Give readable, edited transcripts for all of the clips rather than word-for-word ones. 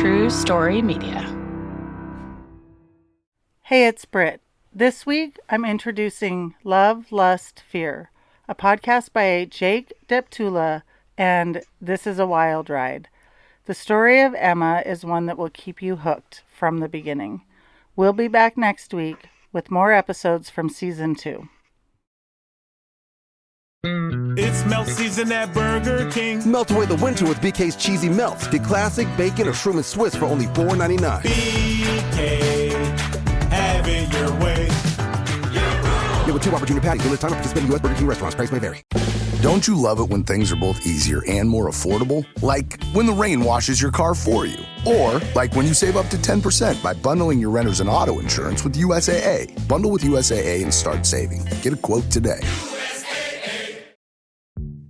True Story Media. Hey, it's Britt. This week, I'm introducing Love, Lust, Fear, a podcast by Jake Deptula, and This is a Wild Ride. The story of Emma is one that will keep you hooked from the beginning. We'll be back next week with more episodes from Season 2. It's melt season at Burger King. Melt away the winter with BK's Cheesy Melts. Get classic, bacon, or shroom and Swiss for only $4.99. BK, have it your way. Get with 2 opportunity patties. Limited time to participate in U.S. Burger King restaurants. Price may vary. Don't you love it when things are both easier and more affordable? Like when the rain washes your car for you. Or like when you save up to 10% by bundling your renters and auto insurance with USAA. Bundle with USAA and start saving. Get a quote today.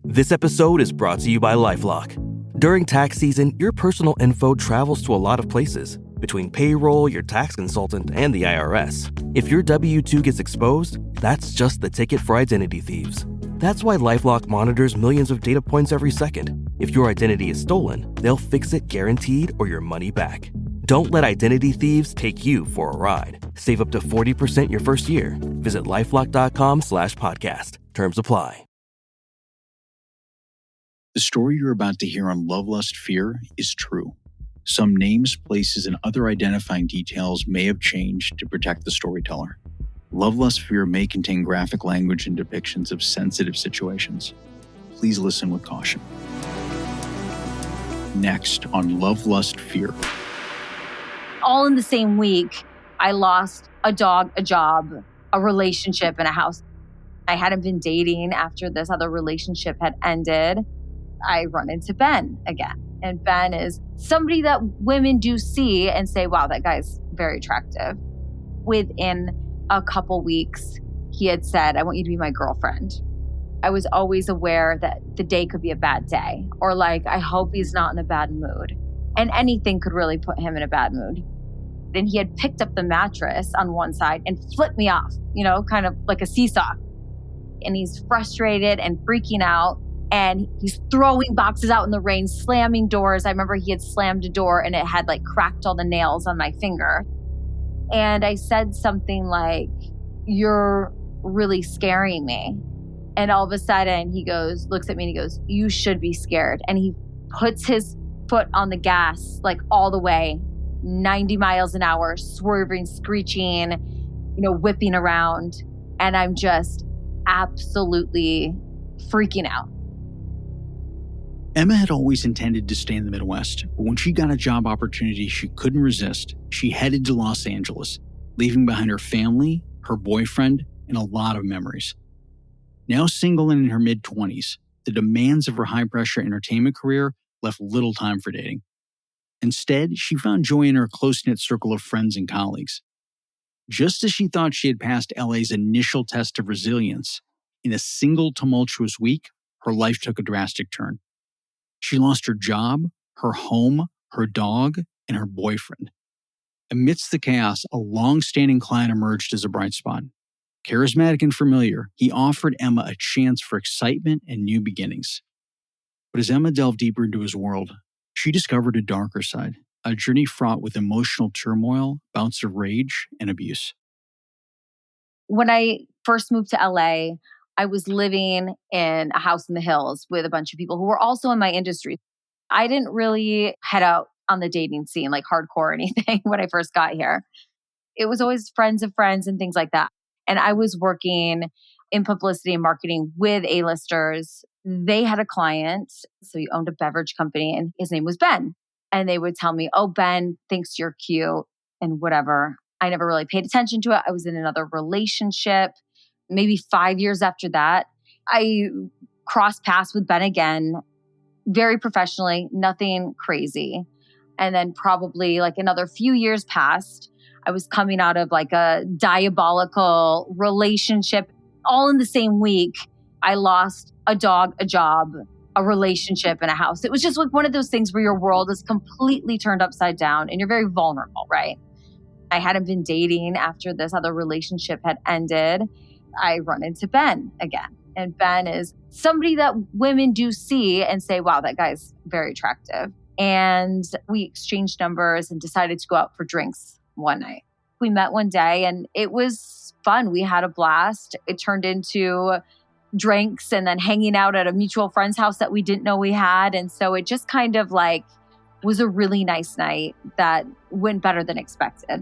This episode is brought to you by LifeLock. During tax season, your personal info travels to a lot of places. Between payroll, your tax consultant, and the IRS. If your W-2 gets exposed, that's just the ticket for identity thieves. That's why LifeLock monitors millions of data points every second. If your identity is stolen, they'll fix it guaranteed or your money back. Don't let identity thieves take you for a ride. Save up to 40% your first year. Visit LifeLock.com/podcast. Terms apply. The story you're about to hear on Love, Lust, Fear is true. Some names, places, and other identifying details may have changed to protect the storyteller. Love, Lust, Fear may contain graphic language and depictions of sensitive situations. Please listen with caution. Next on Love, Lust, Fear. All in the same week, I lost a dog, a job, a relationship, and a house. I hadn't been dating after this other relationship had ended. I run into Ben again. And Ben is somebody that women do see and say, wow, that guy's very attractive. Within a couple weeks, he had said, I want you to be my girlfriend. I was always aware that the day could be a bad day, or like, I hope he's not in a bad mood. And anything could really put him in a bad mood. And he had picked up the mattress on one side and flipped me off, kind of like a seesaw. And he's frustrated and freaking out. And he's throwing boxes out in the rain, slamming doors. I remember he had slammed a door and it had like cracked all the nails on my finger. And I said something like, you're really scaring me. And all of a sudden he looks at me and he goes, you should be scared. And he puts his foot on the gas, like all the way, 90 miles an hour, swerving, screeching, whipping around. And I'm just absolutely freaking out. Emma had always intended to stay in the Midwest, but when she got a job opportunity she couldn't resist, she headed to Los Angeles, leaving behind her family, her boyfriend, and a lot of memories. Now single and in her mid-20s, the demands of her high-pressure entertainment career left little time for dating. Instead, she found joy in her close-knit circle of friends and colleagues. Just as she thought she had passed LA's initial test of resilience, in a single tumultuous week, her life took a drastic turn. She lost her job, her home, her dog, and her boyfriend. Amidst the chaos, a long-standing client emerged as a bright spot. Charismatic and familiar, he offered Emma a chance for excitement and new beginnings. But as Emma delved deeper into his world, she discovered a darker side, a journey fraught with emotional turmoil, bouts of rage, and abuse. When I first moved to LA, I was living in a house in the hills with a bunch of people who were also in my industry. I didn't really head out on the dating scene, like hardcore or anything, when I first got here. It was always friends of friends and things like that. And I was working in publicity and marketing with A-listers. They had a client, so he owned a beverage company, and his name was Ben. And they would tell me, oh, Ben thinks you're cute and whatever. I never really paid attention to it. I was in another relationship. Maybe 5 years after that, I crossed paths with Ben again, very professionally, nothing crazy. And then probably like another few years passed. I was coming out of like a diabolical relationship. All in the same week, I lost a dog, a job, a relationship, and a house. It was just like one of those things where your world is completely turned upside down and you're very vulnerable, right? I hadn't been dating after this other relationship had ended. I run into Ben again. And Ben is somebody that women do see and say, wow, that guy's very attractive. And we exchanged numbers and decided to go out for drinks one night. We met one day and it was fun. We had a blast. It turned into drinks and then hanging out at a mutual friend's house that we didn't know we had. And so it just kind of like was a really nice night that went better than expected.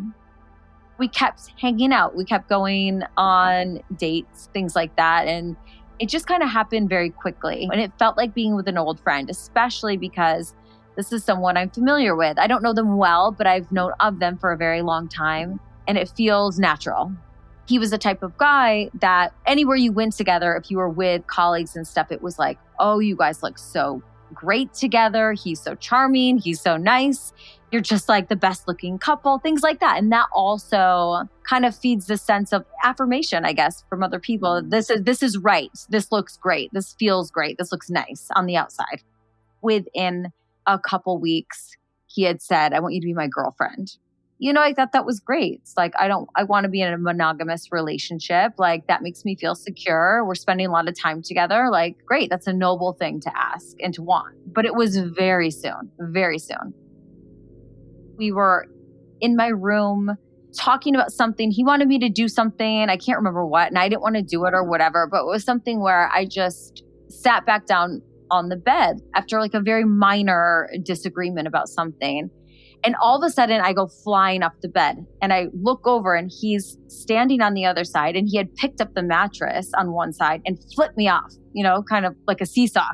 We kept hanging out. We kept going on dates, things like that. And it just kind of happened very quickly. And it felt like being with an old friend, especially because this is someone I'm familiar with. I don't know them well, but I've known of them for a very long time. And it feels natural. He was the type of guy that anywhere you went together, if you were with colleagues and stuff, it was like, oh, you guys look so great together. He's so charming. He's so nice. You're just like the best looking couple, things like that. And that also kind of feeds the sense of affirmation, I guess, from other people. This is right. This looks great. This feels great. This looks nice on the outside. Within a couple weeks, he had said, I want you to be my girlfriend. I thought that was great. It's like, I want to be in a monogamous relationship. Like, that makes me feel secure. We're spending a lot of time together. Like, great. That's a noble thing to ask and to want. But it was very soon, very soon. We were in my room talking about something. He wanted me to do something. I can't remember what. And I didn't want to do it or whatever. But it was something where I just sat back down on the bed after like a very minor disagreement about something. And all of a sudden I go flying off the bed and I look over and he's standing on the other side and he had picked up the mattress on one side and flipped me off, kind of like a seesaw.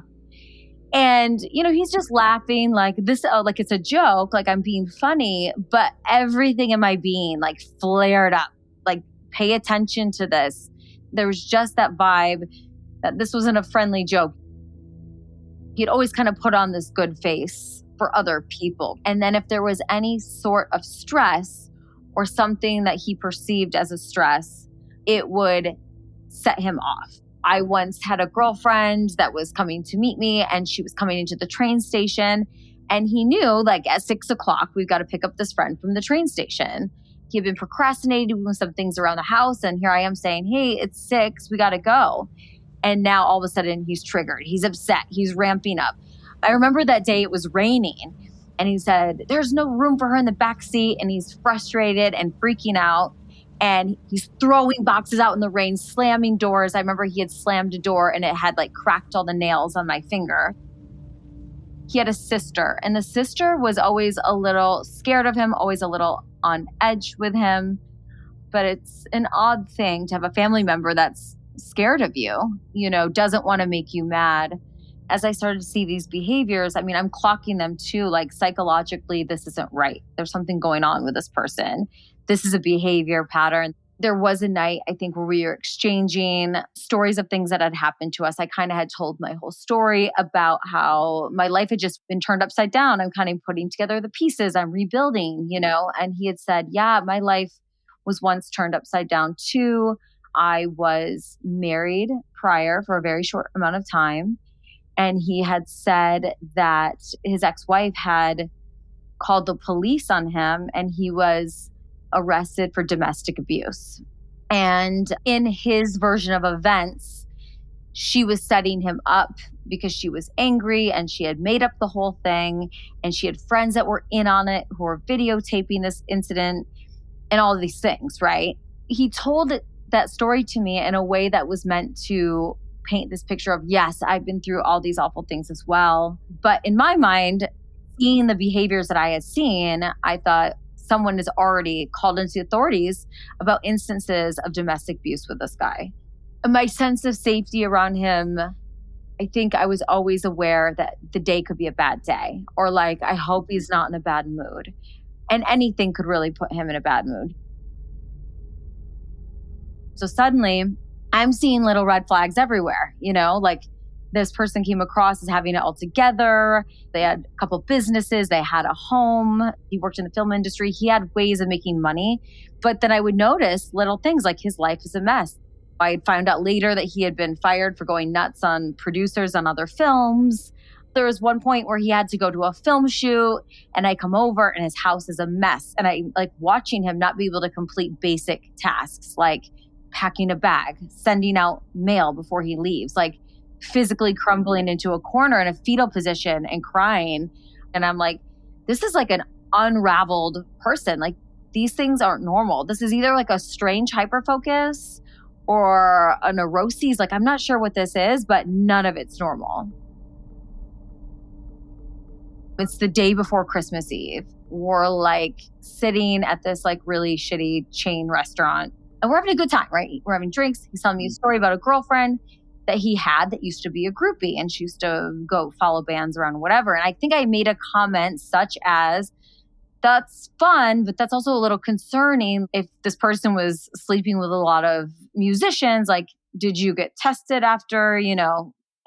And, he's just laughing like this, like it's a joke, like I'm being funny, but everything in my being like flared up, like pay attention to this. There was just that vibe that this wasn't a friendly joke. He'd always kind of put on this good face for other people. And then if there was any sort of stress or something that he perceived as a stress, it would set him off. I once had a girlfriend that was coming to meet me and she was coming into the train station and he knew like at 6:00, we've got to pick up this friend from the train station. He had been procrastinating with some things around the house. And here I am saying, hey, it's 6, we got to go. And now all of a sudden he's triggered. He's upset. He's ramping up. I remember that day it was raining and he said, there's no room for her in the back seat. And he's frustrated and freaking out. And he's throwing boxes out in the rain, slamming doors. I remember he had slammed a door and it had like cracked all the nails on my finger. He had a sister and the sister was always a little scared of him, always a little on edge with him. But it's an odd thing to have a family member that's scared of you, doesn't want to make you mad. As I started to see these behaviors, I'm clocking them too, like psychologically, this isn't right. There's something going on with this person. This is a behavior pattern. There was a night, I think, where we were exchanging stories of things that had happened to us. I kind of had told my whole story about how my life had just been turned upside down. I'm kind of putting together the pieces. I'm rebuilding, and he had said, yeah, my life was once turned upside down too. I was married prior for a very short amount of time. And he had said that his ex-wife had called the police on him and he was arrested for domestic abuse. And in his version of events, she was setting him up because she was angry and she had made up the whole thing. And she had friends that were in on it who were videotaping this incident and all of these things, right? He told that story to me in a way that was meant to paint this picture of, yes, I've been through all these awful things as well. But in my mind, seeing the behaviors that I had seen, I thought someone has already called into the authorities about instances of domestic abuse with this guy. My sense of safety around him, I think I was always aware that the day could be a bad day, or like, I hope he's not in a bad mood. And anything could really put him in a bad mood. So suddenly, I'm seeing little red flags everywhere, like this person came across as having it all together. They had a couple businesses. They had a home. He worked in the film industry. He had ways of making money. But then I would notice little things like his life is a mess. I found out later that he had been fired for going nuts on producers on other films. There was one point where he had to go to a film shoot and I come over and his house is a mess. And I like watching him not be able to complete basic tasks like packing a bag, sending out mail before he leaves, like physically crumbling into a corner in a fetal position and crying. And I'm like, this is like an unraveled person. Like, these things aren't normal. This is either like a strange hyperfocus or a neuroses. Like, I'm not sure what this is, but none of it's normal. It's the day before Christmas Eve. We're like sitting at this like really shitty chain restaurant and we're having a good time, right? We're having drinks. He's telling me a story about a girlfriend that he had that used to be a groupie and she used to go follow bands around, whatever. And I think I made a comment such as, that's fun, but that's also a little concerning if this person was sleeping with a lot of musicians. Like, did you get tested after,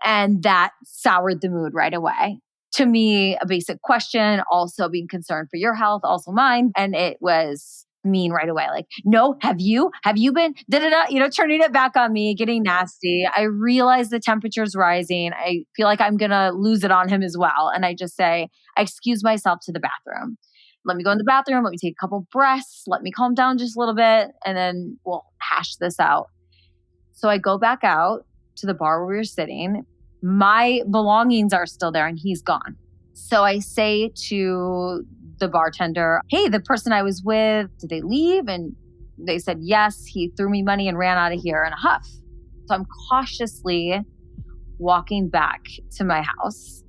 And that soured the mood right away. To me, a basic question, also being concerned for your health, also mine. And it was mean right away. Like, no, have you been, turning it back on me, getting nasty. I realize the temperature's rising. I feel like I'm going to lose it on him as well. And I just say, I excuse myself to the bathroom. Let me go in the bathroom. Let me take a couple breaths. Let me calm down just a little bit. And then we'll hash this out. So I go back out to the bar where we were sitting. My belongings are still there and he's gone. So I say to the bartender, hey, the person I was with, did they leave? And they said, yes, he threw me money and ran out of here in a huff. So I'm cautiously walking back to my house.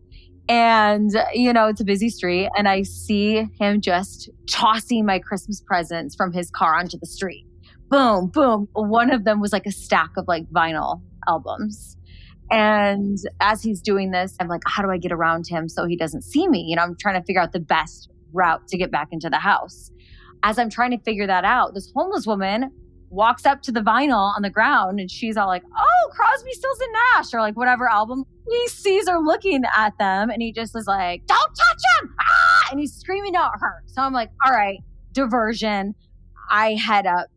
And, it's a busy street. And I see him just tossing my Christmas presents from his car onto the street. Boom, boom. One of them was like a stack of like vinyl albums. And as he's doing this, I'm like, how do I get around him so he doesn't see me? I'm trying to figure out the best route to get back into the house. As I'm trying to figure that out, this homeless woman walks up to the vinyl on the ground and she's all like, oh, Crosby, Stills and Nash, or like whatever album. He sees her looking at them and he just is like, don't touch him! Ah! And he's screaming at her. So I'm like, all right, diversion. I head up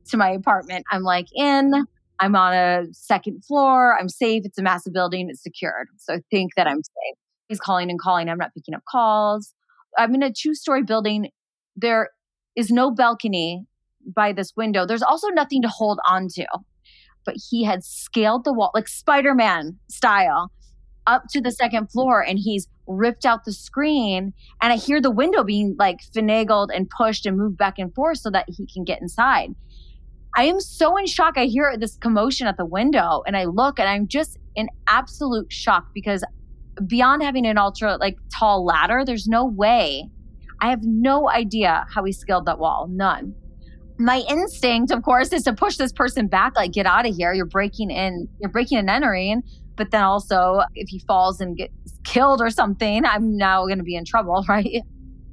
to my apartment. I'm like I'm on a second floor. I'm safe. It's a massive building. It's secured. So I think that I'm safe. He's calling and calling. I'm not picking up calls. I'm in a 2-story building. There is no balcony by this window. There's also nothing to hold on to. But he had scaled the wall, like Spider-Man style, up to the second floor. And he's ripped out the screen. And I hear the window being like finagled and pushed and moved back and forth so that he can get inside. I am so in shock. I hear this commotion at the window and I look and I'm just in absolute shock because beyond having an ultra tall ladder, there's no way. I have no idea how he scaled that wall. None. My instinct, of course, is to push this person back, like, get out of here. You're breaking and entering. But then also if he falls and gets killed or something, I'm now going to be in trouble, right?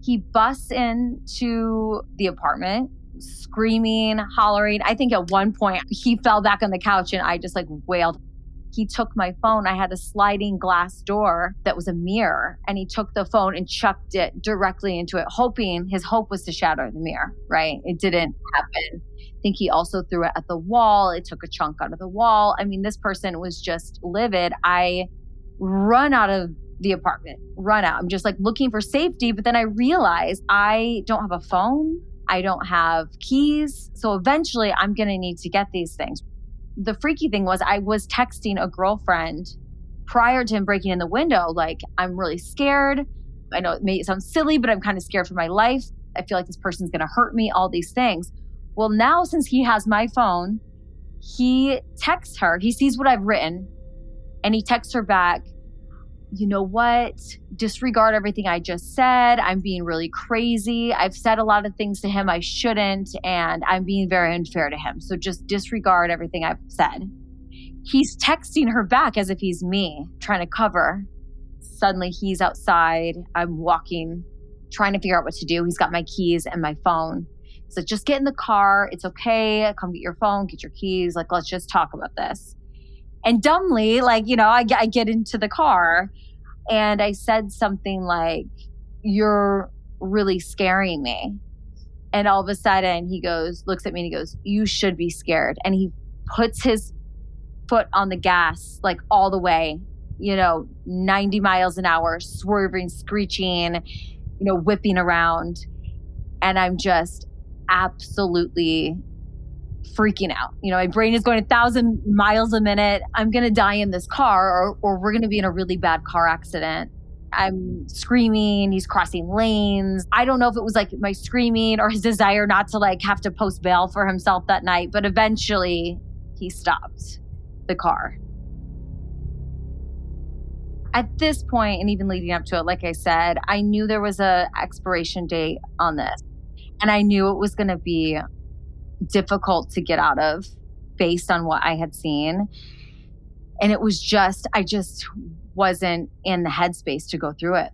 He busts into the apartment, screaming, hollering. I think at one point he fell back on the couch and I just wailed. He took my phone. I had a sliding glass door that was a mirror and he took the phone and chucked it directly into it, his hope was to shatter the mirror, right? It didn't happen. I think he also threw it at the wall. It took a chunk out of the wall. I mean, this person was just livid. I run out of the apartment, I'm just looking for safety. But then I realized I don't have a phone. I don't have keys. So eventually I'm going to need to get these things. The freaky thing was I was texting a girlfriend prior to him breaking in the window. I'm really scared. I know it may sound silly, but I'm kind of scared for my life. I feel like this person's going to hurt me, all these things. Well, now since he has my phone, he texts her. He sees what I've written and he texts her back, you know what? Disregard everything I just said. I'm being really crazy. I've said a lot of things to him I shouldn't, and I'm being very unfair to him. So just disregard everything I've said. He's texting her back as if he's me, trying to cover. Suddenly he's outside. I'm walking, trying to figure out what to do. He's got my keys and my phone. So just get in the car. It's okay. Come get your phone, get your keys. Let's just talk about this. And dumbly, I get into the car and I said something like, you're really scaring me. And all of a sudden he looks at me and he goes, you should be scared. And he puts his foot on the gas, all the way, 90 miles an hour, swerving, screeching, whipping around. And I'm just absolutely freaking out. My brain is going 1,000 miles a minute. I'm going to die in this car or we're going to be in a really bad car accident. I'm screaming, he's crossing lanes. I don't know if it was like my screaming or his desire not to like have to post bail for himself that night, but eventually he stopped the car. At this point, and even leading up to it, like I said, I knew there was a expiration date on this. And I knew it was going to be difficult to get out of based on what I had seen. And it was just, I just wasn't in the headspace to go through it.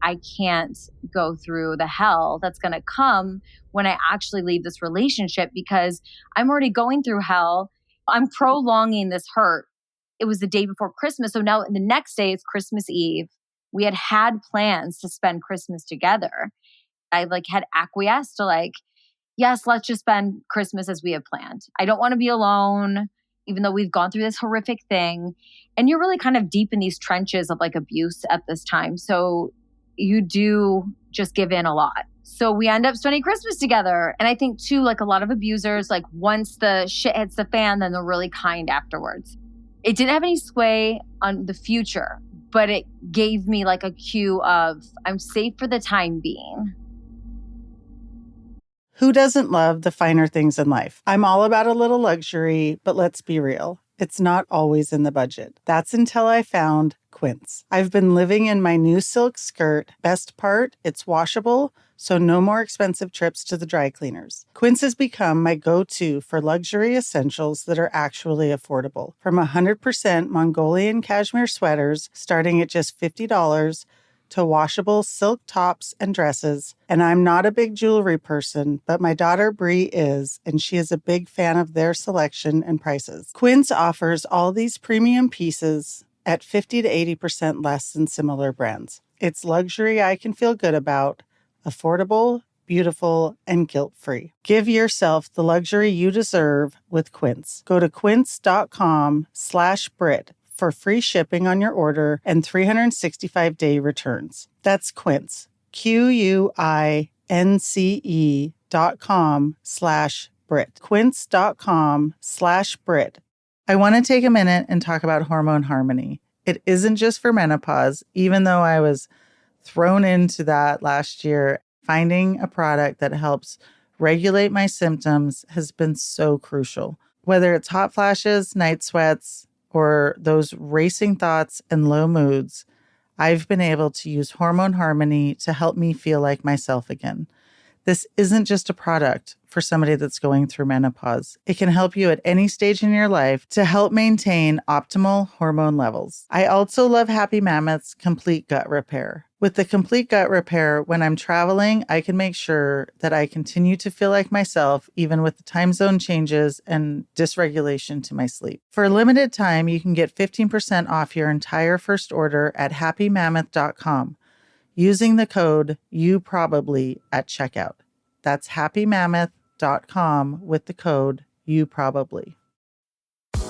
I can't go through the hell that's going to come when I actually leave this relationship because I'm already going through hell. I'm prolonging this hurt. It was the day before Christmas. So now the next day is Christmas Eve. We had plans to spend Christmas together. I had acquiesced to yes, let's just spend Christmas as we have planned. I don't want to be alone, even though we've gone through this horrific thing. And you're really kind of deep in these trenches of abuse at this time. So you do just give in a lot. So we end up spending Christmas together. And I think too, a lot of abusers, once the shit hits the fan, then they're really kind afterwards. It didn't have any sway on the future, but it gave me a cue of I'm safe for the time being. Who doesn't love the finer things in life? I'm all about a little luxury, but let's be real. It's not always in the budget. That's until I found Quince. I've been living in my new silk skirt. Best part, it's washable, so no more expensive trips to the dry cleaners. Quince has become my go-to for luxury essentials that are actually affordable. From 100% Mongolian cashmere sweaters starting at just $50 to washable silk tops and dresses. And I'm not a big jewelry person, but my daughter Bree is, and she is a big fan of their selection and prices. Quince offers all these premium pieces at 50 to 80% less than similar brands. It's luxury I can feel good about, affordable, beautiful, and guilt-free. Give yourself the luxury you deserve with Quince. Go to quince.com/Brit for free shipping on your order and 365-day returns. That's Quince, QUINCE.com/Brit. Quince.com/Brit. I want to take a minute and talk about hormone harmony. It isn't just for menopause, even though I was thrown into that last year. Finding a product that helps regulate my symptoms has been so crucial. Whether it's hot flashes, night sweats, or those racing thoughts and low moods, I've been able to use Hormone Harmony to help me feel like myself again. This isn't just a product for somebody that's going through menopause. It can help you at any stage in your life to help maintain optimal hormone levels. I also love Happy Mammoth's Complete Gut Repair. With the Complete Gut Repair, when I'm traveling, I can make sure that I continue to feel like myself, even with the time zone changes and dysregulation to my sleep. For a limited time, you can get 15% off your entire first order at happymammoth.com using the code YouProbably at checkout. That's happymammoth.com with the code YouProbably.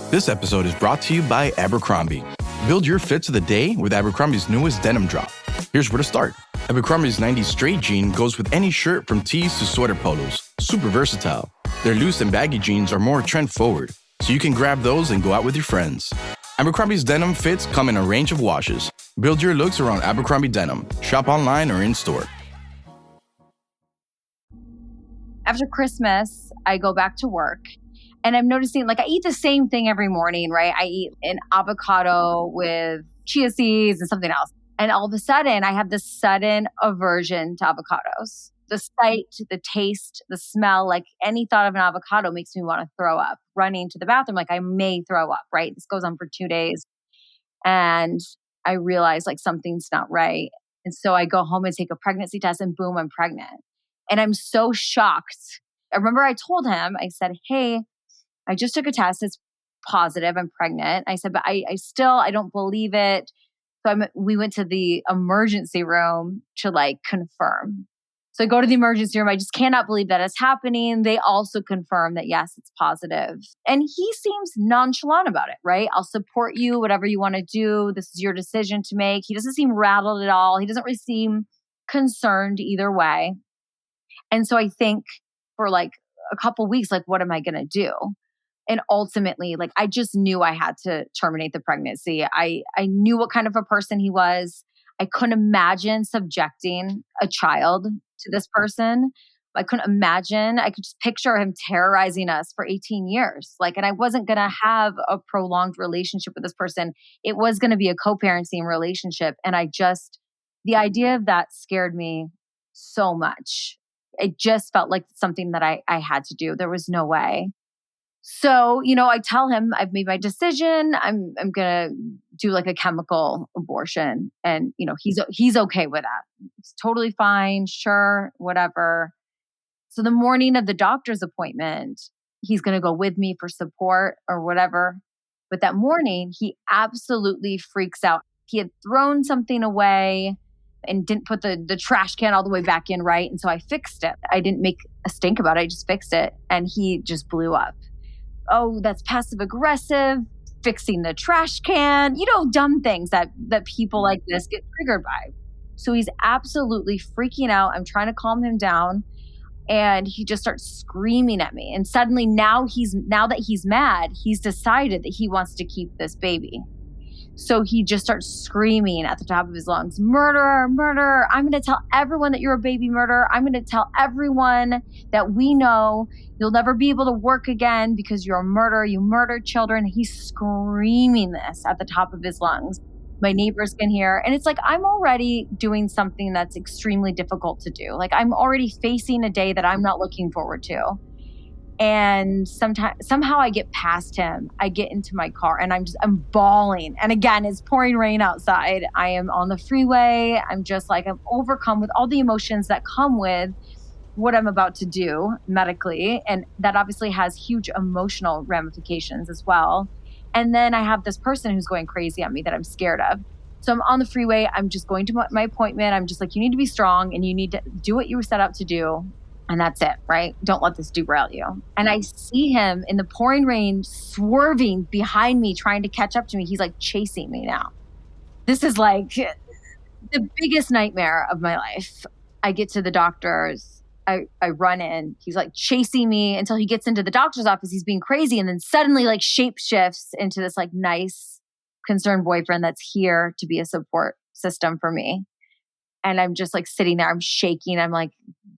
This episode is brought to you by Abercrombie. Build your fits of the day with Abercrombie's newest denim drop. Here's where to start. Abercrombie's 90s straight jean goes with any shirt from tees to sweater polos. Super versatile. Their loose and baggy jeans are more trend forward, so you can grab those and go out with your friends. Abercrombie's denim fits come in a range of washes. Build your looks around Abercrombie denim. Shop online or in-store. After Christmas, I go back to work and I'm noticing I eat the same thing every morning, right? I eat an avocado with chia seeds and something else. And all of a sudden, I have this sudden aversion to avocados. The sight, the taste, the smell, any thought of an avocado makes me want to throw up. Running to the bathroom, I may throw up, right? This goes on for 2 days. And I realize something's not right. And so I go home and take a pregnancy test and boom, I'm pregnant. And I'm so shocked. I remember I told him, I said, hey, I just took a test. It's positive. I'm pregnant. I said, but I don't believe it. So we went to the emergency room to confirm. So I go to the emergency room. I just cannot believe that it's happening. They also confirm that, yes, it's positive. And he seems nonchalant about it, right? I'll support you, whatever you want to do. This is your decision to make. He doesn't seem rattled at all. He doesn't really seem concerned either way. And so I think for a couple weeks, what am I going to do? And ultimately, I just knew I had to terminate the pregnancy. I knew what kind of a person he was. I couldn't imagine subjecting a child to this person. I couldn't imagine. I could just picture him terrorizing us for 18 years. And I wasn't going to have a prolonged relationship with this person. It was going to be a co-parenting relationship. And the idea of that scared me so much. It just felt like something that I had to do. There was no way. So, I tell him I've made my decision. I'm going to do a chemical abortion. And, he's okay with that. He's totally fine. Sure. Whatever. So the morning of the doctor's appointment, he's going to go with me for support or whatever. But that morning, he absolutely freaks out. He had thrown something away and didn't put the trash can all the way back in right. And so I fixed it. I didn't make a stink about it. I just fixed it. And he just blew up. Oh, that's passive aggressive, fixing the trash can, dumb things that people like this get triggered by. So he's absolutely freaking out. I'm trying to calm him down. And he just starts screaming at me. And suddenly now that he's mad, he's decided that he wants to keep this baby. So he just starts screaming at the top of his lungs, murderer, murderer. I'm going to tell everyone that you're a baby murderer. I'm going to tell everyone that we know you'll never be able to work again because you're a murderer. You murdered children. He's screaming this at the top of his lungs. My neighbors can hear. And it's I'm already doing something that's extremely difficult to do. I'm already facing a day that I'm not looking forward to. And somehow I get past him. I get into my car and I'm bawling. And again, it's pouring rain outside. I am on the freeway. I'm just I'm overcome with all the emotions that come with what I'm about to do medically. And that obviously has huge emotional ramifications as well. And then I have this person who's going crazy at me that I'm scared of. So I'm on the freeway. I'm just going to my appointment. I'm just you need to be strong and you need to do what you were set out to do. And that's it, right? Don't let this derail you. And I see him in the pouring rain swerving behind me, trying to catch up to me. He's chasing me now. This is the biggest nightmare of my life. I get to the doctor's. I run in. He's chasing me until he gets into the doctor's office. He's being crazy. And then suddenly shape shifts into this nice, concerned boyfriend that's here to be a support system for me. And I'm just sitting there. I'm shaking. I'm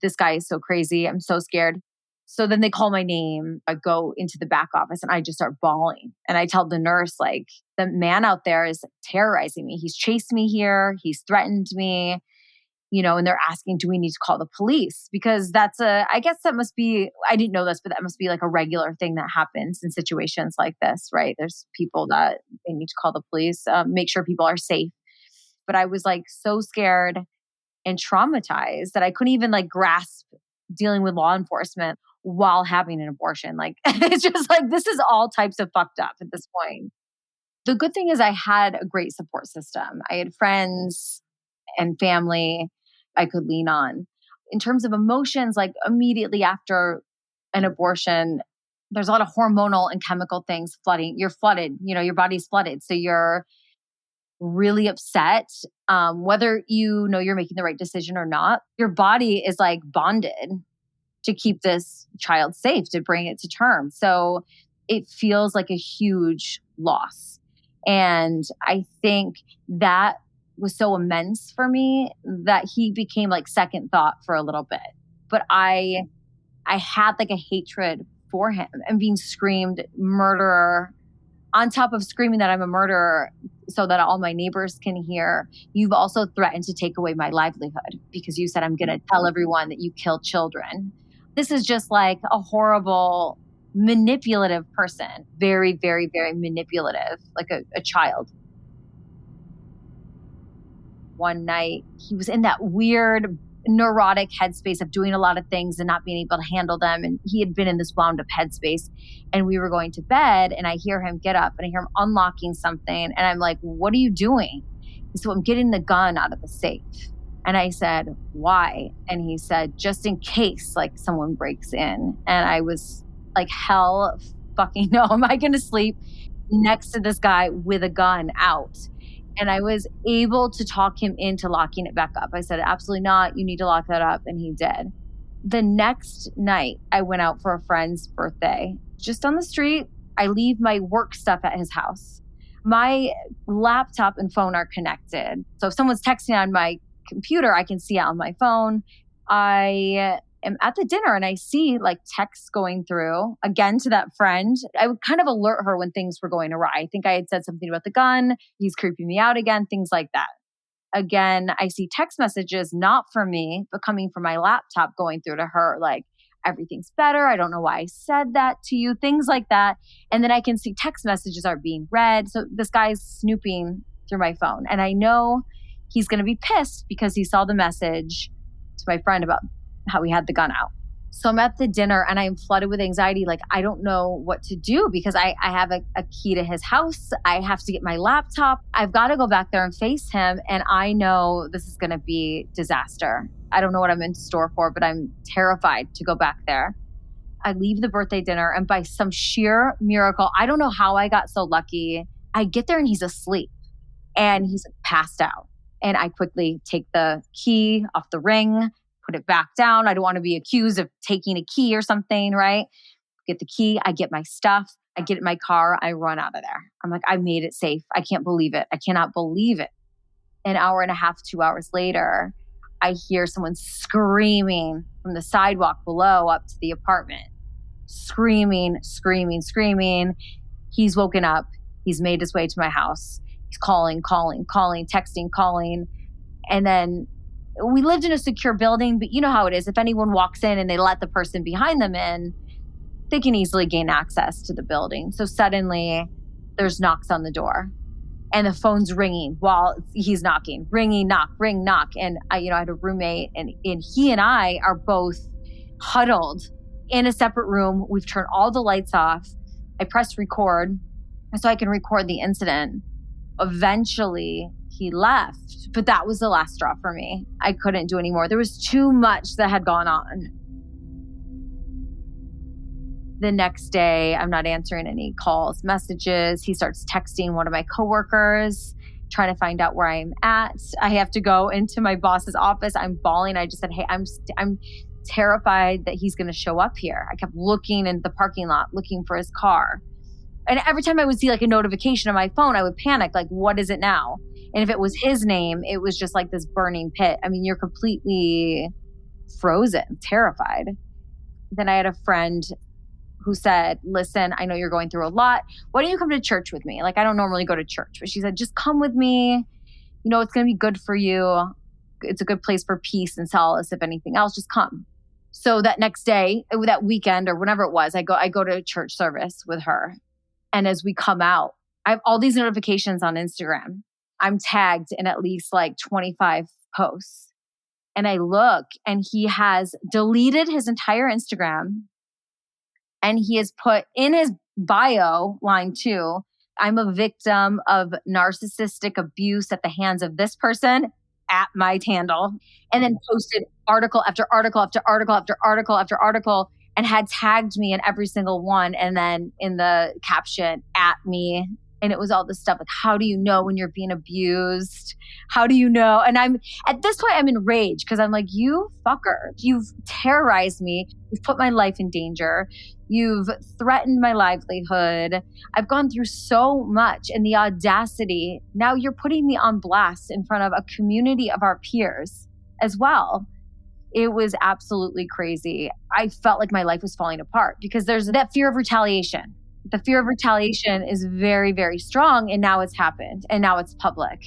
this guy is so crazy. I'm so scared. So then they call my name. I go into the back office and I just start bawling. And I tell the nurse, the man out there is terrorizing me. He's chased me here. He's threatened me. And they're asking, do we need to call the police? Because I guess that must be, I didn't know this, but that must be a regular thing that happens in situations like this, right? There's people that they need to call the police, make sure people are safe. But I was so scared and traumatized that I couldn't even grasp dealing with law enforcement while having an abortion. It's just this is all types of fucked up at this point. The good thing is I had a great support system. I had friends and family I could lean on. In terms of emotions, immediately after an abortion, there's a lot of hormonal and chemical things flooding. You're flooded, your body's flooded. So you're really upset, whether you're making the right decision or not. Your body is bonded to keep this child safe, to bring it to term. So it feels like a huge loss. And I think that was so immense for me that he became second thought for a little bit. But I had a hatred for him and being screamed murderer on top of screaming that I'm a murderer so that all my neighbors can hear. You've also threatened to take away my livelihood because you said I'm going to tell everyone that you kill children. This is just a horrible, manipulative person. Very, very, very manipulative, a child. One night, he was in that weird, neurotic headspace of doing a lot of things and not being able to handle them. And he had been in this wound up headspace. And we were going to bed and I hear him get up and I hear him unlocking something. And I'm like, what are you doing? He said, I'm getting the gun out of the safe. And I said, why? And he said, just in case someone breaks in. And I was hell fucking no. Am I going to sleep next to this guy with a gun out? And I was able to talk him into locking it back up. I said, absolutely not. You need to lock that up. And he did. The next night, I went out for a friend's birthday. Just on the street, I leave my work stuff at his house. My laptop and phone are connected. So if someone's texting on my computer, I can see it on my phone. I am at the dinner and I see like texts going through again to that friend. I would kind of alert her when things were going awry. I think I had said something about the gun. He's creeping me out again, things like that. Again, I see text messages, not from me, but coming from my laptop going through to her, like, everything's better. I don't know why I said that to you, things like that. And then I can see text messages are being read. So this guy's snooping through my phone. And I know he's going to be pissed because he saw the message to my friend about how he had the gun out. So I'm at the dinner and I'm flooded with anxiety. Like, I don't know what to do because I have a key to his house. I have to get my laptop. I've got to go back there and face him. And I know this is going to be disaster. I don't know what I'm in store for, but I'm terrified to go back there. I leave the birthday dinner and by some sheer miracle, I don't know how I got so lucky. I get there and he's asleep and he's passed out. And I quickly take the key off the ring, put it back down. I don't want to be accused of taking a key or something, right? Get the key. I get my stuff. I get in my car. I run out of there. I'm like, I made it safe. I can't believe it. I cannot believe it. An hour and a half, 2 hours later, I hear someone screaming from the sidewalk below up to the apartment. Screaming, screaming, screaming. He's woken up. He's made his way to my house. He's calling, texting, calling. And then we lived in a secure building, but you know how it is. If anyone walks in and they let the person behind them in, they can easily gain access to the building. So suddenly there's knocks on the door and the phone's ringing while he's knocking, ringing, knock, ring, knock. And I had a roommate and he and I are both huddled in a separate room. We've turned all the lights off. I pressed record so I can record the incident. Eventually he left, but that was the last straw for me. I couldn't do anymore. There was too much that had gone on. The next day, I'm not answering any calls, messages. He starts texting one of my coworkers, trying to find out where I'm at. I have to go into my boss's office. I'm bawling. I just said, hey, I'm terrified that he's going to show up here. I kept looking in the parking lot, looking for his car. And every time I would see like a notification on my phone, I would panic, like, what is it now? And if it was his name, it was just like this burning pit. I mean, you're completely frozen, terrified. Then I had a friend who said, listen, I know you're going through a lot. Why don't you come to church with me? Like, I don't normally go to church, but she said, just come with me. You know, it's going to be good for you. It's a good place for peace and solace. If anything else, just come. So that next day, that weekend or whenever it was, I go to church service with her. And as we come out, I have all these notifications on Instagram. I'm tagged in at least like 25 posts. And I look and he has deleted his entire Instagram. And he has put in his bio line 2, I'm a victim of narcissistic abuse at the hands of this person at my handle. And then posted article after article after article after article after article and had tagged me in every single one. And then in the caption, at me. And it was all this stuff like, how do you know when you're being abused? How do you know? And I'm at this point, I'm in rage because I'm like, you fucker, you've terrorized me. You've put my life in danger. You've threatened my livelihood. I've gone through so much and the audacity. Now you're putting me on blast in front of a community of our peers as well. It was absolutely crazy. I felt like my life was falling apart because there's that fear of retaliation. The fear of retaliation is very, very strong. And now it's happened. And now it's public.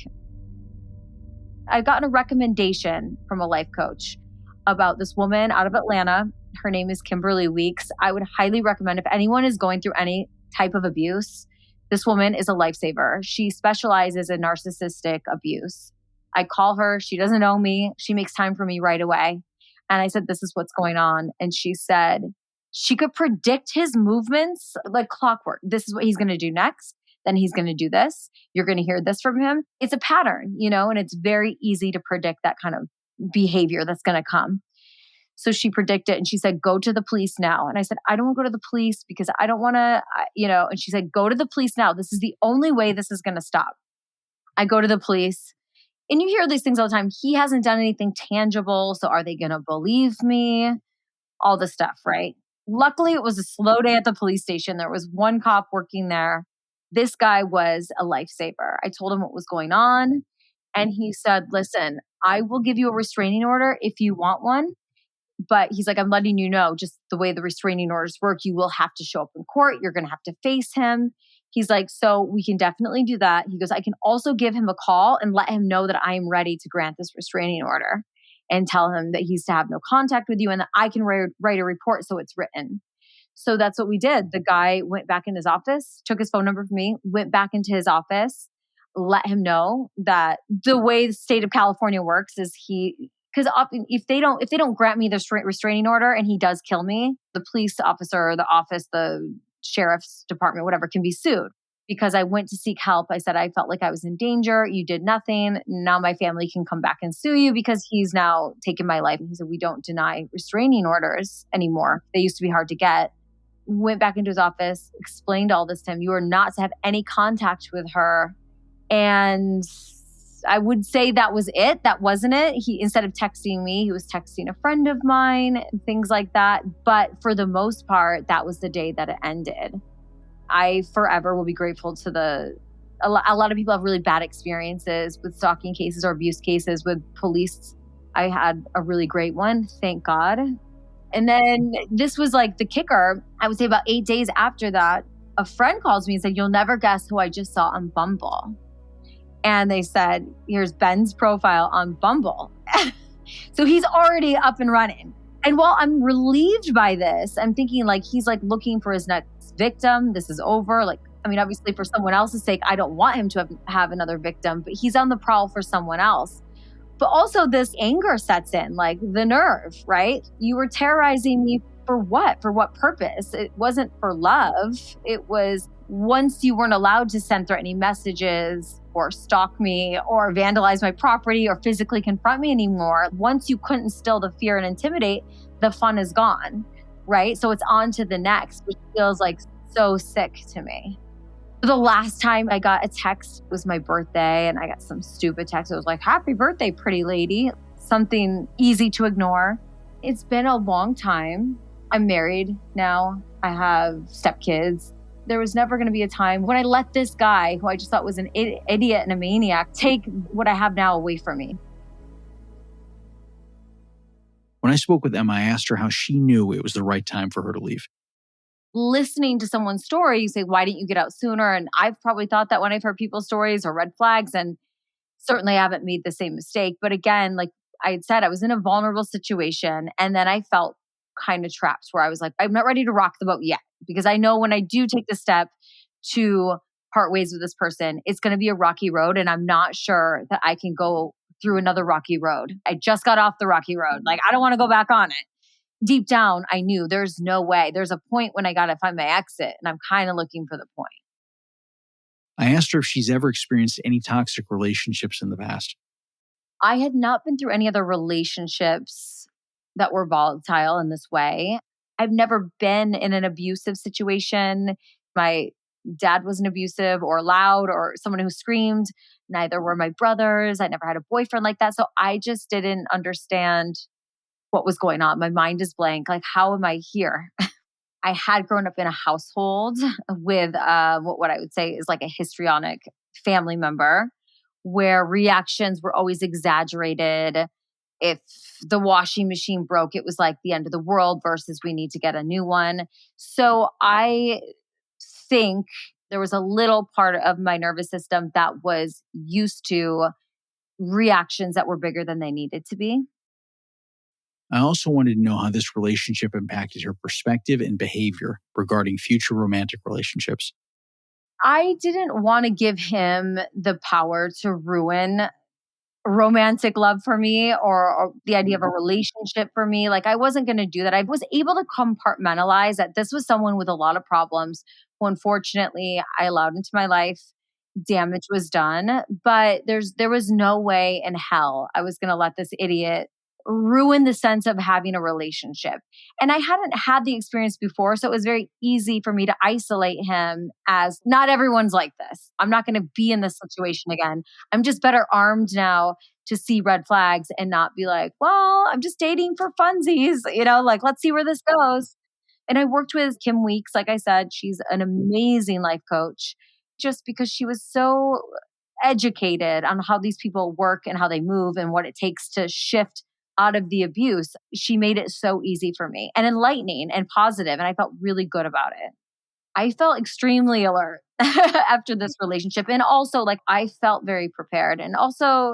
I've gotten a recommendation from a life coach about this woman out of Atlanta. Her name is Kimberly Weeks. I would highly recommend if anyone is going through any type of abuse, this woman is a lifesaver. She specializes in narcissistic abuse. I call her. She doesn't know me. She makes time for me right away. And I said, this is what's going on. And she said, she could predict his movements like clockwork. This is what he's going to do next. Then he's going to do this. You're going to hear this from him. It's a pattern, and it's very easy to predict that kind of behavior that's going to come. So she predicted and she said, go to the police now. And I said, I don't want to go to the police because I don't want to, and she said, go to the police now. This is the only way this is going to stop. I go to the police and you hear these things all the time. He hasn't done anything tangible. So are they going to believe me? All the stuff, right? Luckily, it was a slow day at the police station. There was one cop working there. This guy was a lifesaver. I told him what was going on. And he said, listen, I will give you a restraining order if you want one. But he's like, I'm letting you know, just the way the restraining orders work, you will have to show up in court. You're going to have to face him. He's like, so we can definitely do that. He goes, I can also give him a call and let him know that I am ready to grant this restraining order and tell him that he's to have no contact with you and that I can write a report so it's written. So that's what we did. The guy went back in his office, took his phone number from me, went back into his office, let him know that the way the state of California works is because if they don't grant me the restraining order and he does kill me, the police officer, the office, the sheriff's department, whatever, can be sued. Because I went to seek help. I said, I felt like I was in danger. You did nothing. Now my family can come back and sue you because he's now taken my life. And he said, we don't deny restraining orders anymore. They used to be hard to get. Went back into his office, explained all this to him. You are not to have any contact with her. And I would say that was it. That wasn't it. He, instead of texting me, he was texting a friend of mine, things like that. But for the most part, that was the day that it ended. I forever will be grateful to a lot of people have really bad experiences with stalking cases or abuse cases with police. I had a really great one, thank God. And then this was like the kicker. I would say about 8 days after that, a friend calls me and said, you'll never guess who I just saw on Bumble. And they said, here's Ben's profile on Bumble. So he's already up and running. And while I'm relieved by this, I'm thinking like, he's like looking for his next victim. This is over. Like, I mean, obviously for someone else's sake, I don't want him to have another victim, but he's on the prowl for someone else. But also this anger sets in, like the nerve, right? You were terrorizing me for what? For what purpose? It wasn't for love. It was once you weren't allowed to send threatening messages or stalk me or vandalize my property or physically confront me anymore. Once you couldn't instill the fear and intimidate, the fun is gone, right? So it's on to the next, which feels like so sick to me. The last time I got a text was my birthday, and I got some stupid text. It was like, happy birthday, pretty lady. Something easy to ignore. It's been a long time. I'm married now. I have stepkids. There was never going to be a time when I let this guy, who I just thought was an idiot and a maniac, take what I have now away from me. When I spoke with Emma, I asked her how she knew it was the right time for her to leave. Listening to someone's story, you say, why didn't you get out sooner? And I've probably thought that when I've heard people's stories or red flags, and certainly I haven't made the same mistake. But again, like I had said, I was in a vulnerable situation. And then I felt kind of trapped where I was like, I'm not ready to rock the boat yet. Because I know when I do take the step to part ways with this person, it's going to be a rocky road. And I'm not sure that I can go through another rocky road. I just got off the rocky road. Like, I don't want to go back on it. Deep down, I knew there's no way. There's a point when I got to find my exit. And I'm kind of looking for the point. I asked her if she's ever experienced any toxic relationships in the past. I had not been through any other relationships that were volatile in this way. I've never been in an abusive situation. My dad wasn't abusive or loud or someone who screamed. Neither were my brothers. I never had a boyfriend like that. So I just didn't understand what was going on. My mind is blank. Like, how am I here? I had grown up in a household with what I would say is like a histrionic family member where reactions were always exaggerated. If the washing machine broke, it was like the end of the world versus we need to get a new one. So I think there was a little part of my nervous system that was used to reactions that were bigger than they needed to be. I also wanted to know how this relationship impacted her perspective and behavior regarding future romantic relationships. I didn't want to give him the power to ruin romantic love for me or the idea of a relationship for me. Like, I wasn't going to do that. I was able to compartmentalize that this was someone with a lot of problems who unfortunately I allowed into my life. Damage was done, but there was no way in hell I was going to let this idiot ruin the sense of having a relationship. And I hadn't had the experience before, so it was very easy for me to isolate him as not everyone's like this. I'm not going to be in this situation again. I'm just better armed now to see red flags and not be like, well, I'm just dating for funsies, like, let's see where this goes. And I worked with Kim Weeks. Like I said, she's an amazing life coach. just because she was so educated on how these people work and how they move and what it takes to shift out of the abuse. She made it so easy for me and enlightening and positive, and I felt really good about it. I felt extremely alert after this relationship. And also, like, I felt very prepared. And also,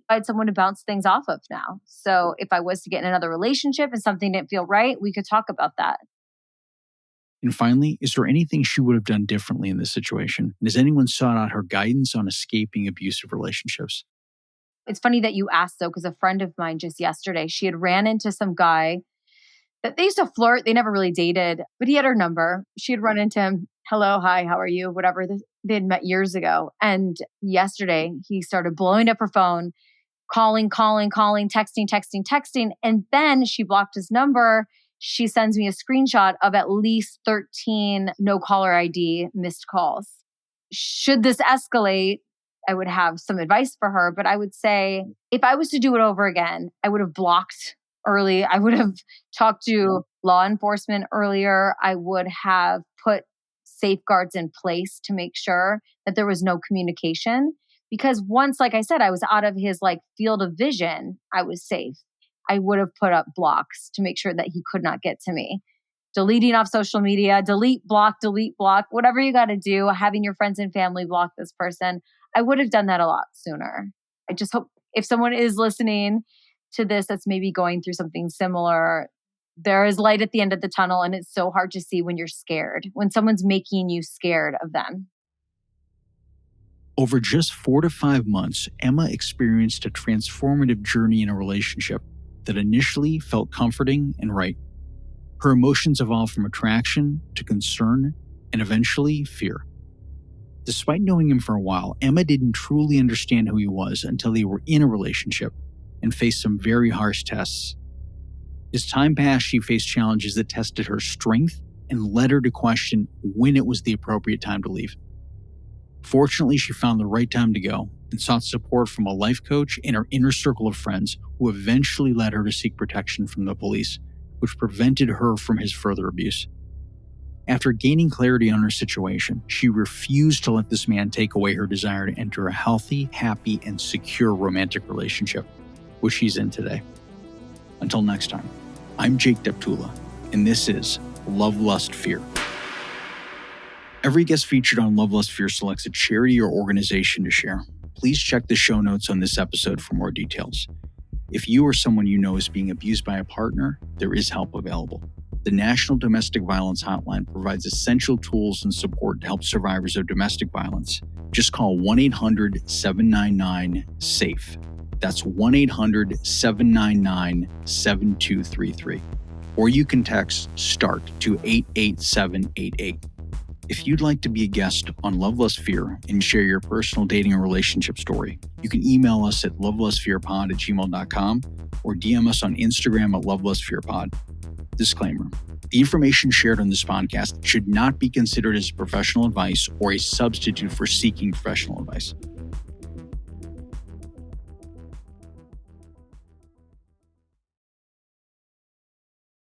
I had someone to bounce things off of now. So if I was to get in another relationship and something didn't feel right, we could talk about that. And finally, is there anything she would have done differently in this situation? And has anyone sought out her guidance on escaping abusive relationships? It's funny that you asked, though, because a friend of mine just yesterday, she had ran into some guy that they used to flirt. They never really dated, but he had her number. She had run into him. Hello, hi, how are you? Whatever. They had met years ago. And yesterday, he started blowing up her phone, calling, texting. And then she blocked his number. She sends me a screenshot of at least 13 no caller ID missed calls. Should this escalate, I would have some advice for her. But I would say if I was to do it over again, I would have blocked early. I would have talked to law enforcement earlier. I would have put safeguards in place to make sure that there was no communication. Because once, like I said, I was out of his field of vision, I was safe. I would have put up blocks to make sure that he could not get to me. Deleting off social media, delete, block, whatever you got to do, having your friends and family block this person. I would have done that a lot sooner. I just hope if someone is listening to this that's maybe going through something similar, there is light at the end of the tunnel, and it's so hard to see when you're scared, when someone's making you scared of them. Over just 4 to 5 months, Emma experienced a transformative journey in a relationship that initially felt comforting and right. Her emotions evolved from attraction to concern and eventually fear. Despite knowing him for a while, Emma didn't truly understand who he was until they were in a relationship and faced some very harsh tests. As time passed, she faced challenges that tested her strength and led her to question when it was the appropriate time to leave. Fortunately, she found the right time to go and sought support from a life coach and her inner circle of friends, who eventually led her to seek protection from the police, which prevented her from his further abuse. After gaining clarity on her situation, she refused to let this man take away her desire to enter a healthy, happy, and secure romantic relationship, which she's in today. Until next time, I'm Jake Deptula, and this is Love, Lust, Fear. Every guest featured on Love, Lust, Fear selects a charity or organization to share. Please check the show notes on this episode for more details. If you or someone you know is being abused by a partner, there is help available. The National Domestic Violence Hotline provides essential tools and support to help survivors of domestic violence. Just call 1-800-799-SAFE. That's 1-800-799-7233. Or you can text START to 88788. If you'd like to be a guest on Love, Lust, Fear and share your personal dating or relationship story, you can email us at lovelustfearpod@gmail.com or DM us on Instagram at lovelustfearpod. Disclaimer: the information shared on this podcast should not be considered as professional advice or a substitute for seeking professional advice.